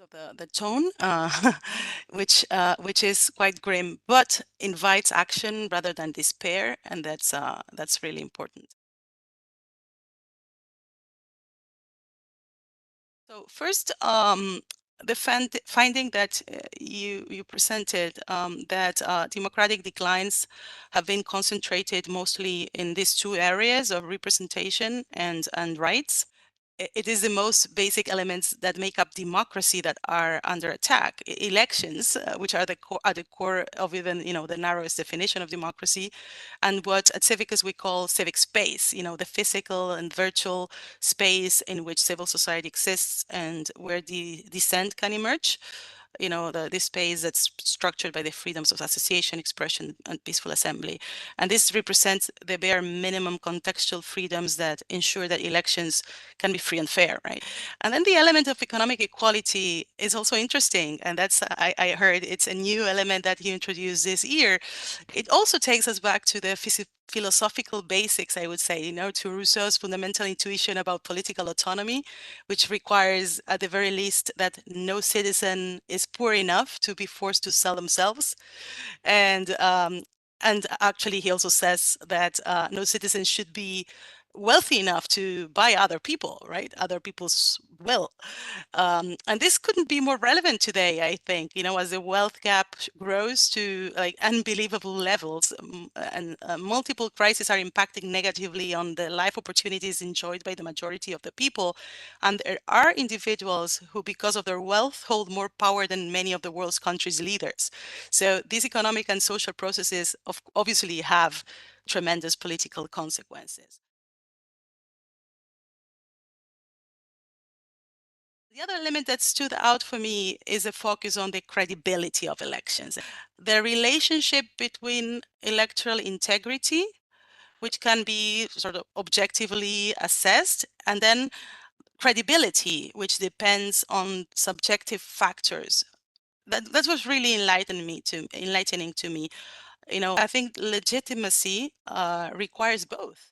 of the tone, which is quite grim, but invites action rather than despair, and that's really important. So first, the finding that you presented, that democratic declines have been concentrated mostly in these two areas of representation and rights. It is the most basic elements that make up democracy that are under attack. Elections, which are the core of even the narrowest definition of democracy, and what at Civicus we call civic space. The physical and virtual space in which civil society exists and where the dissent can emerge. This space that's structured by the freedoms of association, expression, and peaceful assembly. And this represents the bare minimum contextual freedoms that ensure that elections can be free and fair, right? And then the element of economic equality is also interesting. And that's, I heard it's a new element that he introduced this year. It also takes us back to the philosophical basics, I would say, to Rousseau's fundamental intuition about political autonomy, which requires, at the very least, that no citizen is poor enough to be forced to sell themselves. And actually, he also says that no citizen should be wealthy enough to buy other people, right? Other people's will. And this couldn't be more relevant today, I think, as the wealth gap grows to like unbelievable levels, and multiple crises are impacting negatively on the life opportunities enjoyed by the majority of the people. And there are individuals who, because of their wealth, hold more power than many of the world's countries' leaders. So these economic and social processes obviously have tremendous political consequences. The other element that stood out for me is a focus on the credibility of elections, the relationship between electoral integrity, which can be sort of objectively assessed, and then credibility, which depends on subjective factors. That was really enlightening to me. I think legitimacy requires both.